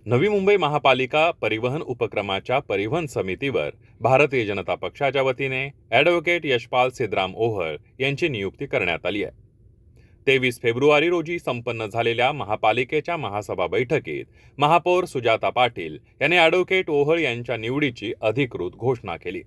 नवी मुंबई महापालिका परिवहन उपक्रमाच्या परिवहन समितीवर भारतीय जनता पक्षाच्या वतीने ॲडव्होकेट यशपाल सिद्धराम ओहळ यांची नियुक्ती करण्यात आली आहे। 23 फेब्रुवारी रोजी संपन्न झालेल्या महापालिकेच्या महासभा बैठकीत महापौर सुजाता पाटील यांनी ॲडव्होकेट ओहळ यांच्या निवडीची अधिकृत घोषणा केली।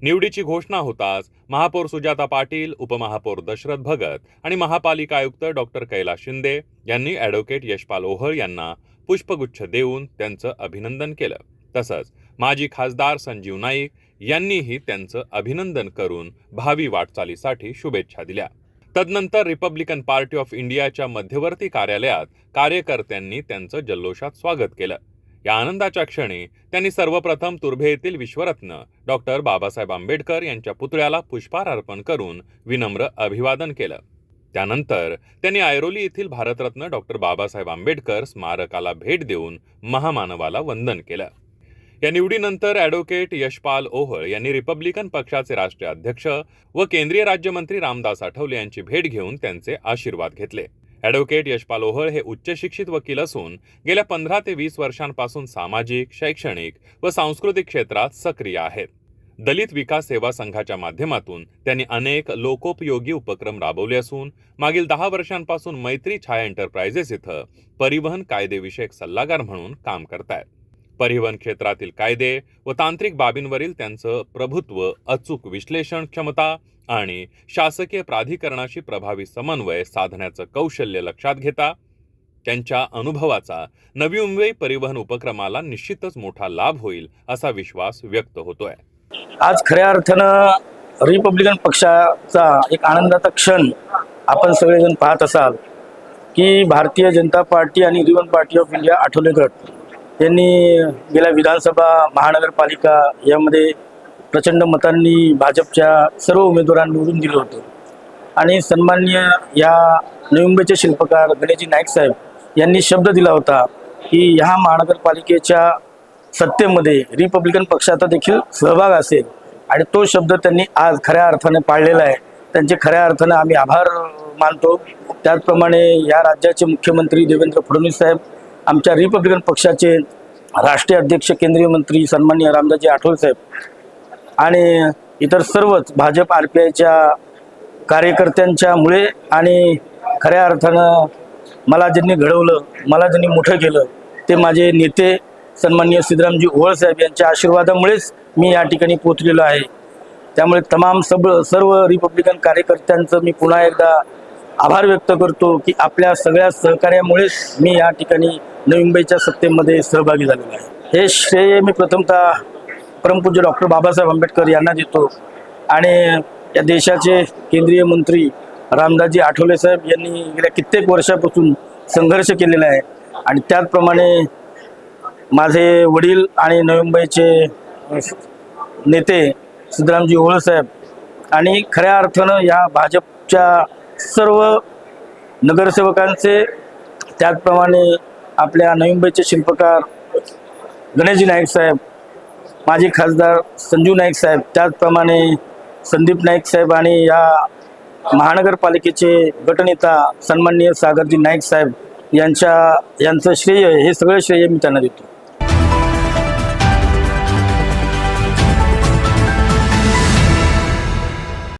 निवडीची घोषणा होताच महापौर सुजाता पाटील, उपमहापौर दशरथ भगत आणि महापालिका आयुक्त डॉक्टर कैलास शिंदे यांनी ॲडव्होकेट यशपाल ओहळ यांना पुष्पगुच्छ देऊन त्यांचं अभिनंदन केलं। तसंच माजी खासदार संजीव नाईक यांनीही त्यांचं अभिनंदन करून भावी वाटचालीसाठी शुभेच्छा दिल्या। तदनंतर रिपब्लिकन पार्टी ऑफ इंडियाच्या मध्यवर्ती कार्यालयात कार्यकर्त्यांनी त्यांचं जल्लोषात स्वागत केलं। या आनंदाच्या क्षणी त्यांनी सर्वप्रथम तुर्भे येथील विश्वरत्न डॉक्टर बाबासाहेब आंबेडकर यांच्या पुतळ्याला पुष्पहार अर्पण करून विनम्र अभिवादन केलं। त्यानंतर त्यांनी ऐरोली येथील भारतरत्न डॉक्टर बाबासाहेब आंबेडकर स्मारकाला भेट देऊन महामानवाला वंदन केलं। या निवडीनंतर ॲडव्होकेट यशपाल ओहळ यांनी रिपब्लिकन पक्षाचे राष्ट्रीय अध्यक्ष व केंद्रीय राज्यमंत्री रामदास आठवले यांची भेट घेऊन त्यांचे आशीर्वाद घेतले। ॲडव्होकेट यशपाल ओहळ हे उच्च शिक्षित वकील असून गेल्या 15 ते 20 वर्षांपासून सामाजिक, शैक्षणिक व सांस्कृतिक क्षेत्रात सक्रिय आहेत। दलित विकास सेवा संघाच्या माध्यमातून त्यांनी अनेक लोकोपयोगी उपक्रम राबवले असून मागील 10 वर्षांपासून मैत्री छाया एंटरप्राइजेस इथं परिवहन कायदेविषयक सल्लागार म्हणून काम करतायत। परिवहन क्षेत्रातील कायदे व तांत्रिक बाबींवरील त्यांचं प्रभुत्व, अचूक विश्लेषण क्षमता आणि शासकीय प्राधिकरणाशी प्रभावी समन्वय साधण्याचं कौशल्य लक्षात घेता त्यांच्या अनुभवाचा नवी मुंबई परिवहन उपक्रमाला निश्चितच मोठा लाभ होईल असा विश्वास व्यक्त होतोय। आज खऱ्या अर्थानं रिपब्लिकन पक्षाचा एक आनंदाचा क्षण आपण सगळेजण पाहत असाल की भारतीय जनता पार्टी आणि Republican party of India Athawale गट यांनी गेल्या विधानसभा, महानगरपालिका यामध्ये प्रचंड मतांनी भाजपच्या सर्व उमेदवारांना निवडून दिलं होतं आणि सन्माननीय या नवी मुंबईचे शिल्पकार गणेशजी नाईक साहेब यांनी शब्द दिला होता की ह्या महानगरपालिकेच्या सत्तेमध्ये रिपब्लिकन पक्षाचा देखील सहभाग असेल आणि तो शब्द त्यांनी आज खऱ्या अर्थाने पाळलेला आहे। त्यांचे खऱ्या अर्थाने आम्ही आभार मानतो। त्याचप्रमाणे या राज्याचे मुख्यमंत्री देवेंद्र फडणवीस साहेब, आमच्या रिपब्लिकन पक्षाचे राष्ट्रीय अध्यक्ष केंद्रीय मंत्री सन्माननीय रामदासजी आठवले साहेब आणि इतर सर्वच भाजप RPIच्या कार्यकर्त्यांच्यामुळे आणि खऱ्या अर्थानं मला ज्यांनी घडवलं, मला ज्यांनी मोठं केलं ते माझे नेते सन्माननीय सिद्धरामजी ओहळ साहेब यांच्या आशीर्वादामुळेच मी या ठिकाणी पोहोचलेलो आहे। त्यामुळे तमाम सर्व रिपब्लिकन कार्यकर्त्यांचं मी पुन्हा एकदा आभार व्यक्त करतो की आपल्या सगळ्या सहकार्यामुळेच मी या ठिकाणी नवी मुंबईच्या सत्तेमध्ये सहभागी झालेलो आहे। हे श्रेय मी प्रथमतः परमपूज्य डॉक्टर बाबासाहेब आंबेडकर यांना देतो आणि या देशाचे केंद्रीय मंत्री रामदासजी आठवले साहेब यांनी गेल्या कित्येक वर्षापासून संघर्ष केलेला आहे आणि त्याचप्रमाणे माझे वडील आणि नवी मुंबईचे नेते सिद्धरामजी ओहळ साहेब आणि खऱ्या अर्थानं या भाजपच्या सर्व नगरसेवकांचे, त्याचप्रमाणे आपल्या नवी मुंबईचे शिल्पकार गणेशजी नाईक साहेब, माजी खासदार संजीव नाईक साहेब, त्याचप्रमाणे संदीप नाईक साहेब आणि या महानगरपालिकेचे गटनेता सन्माननीय सागरजी नाईक साहेब यांचं श्रेय, हे सगळं श्रेय मी त्यांना देतो।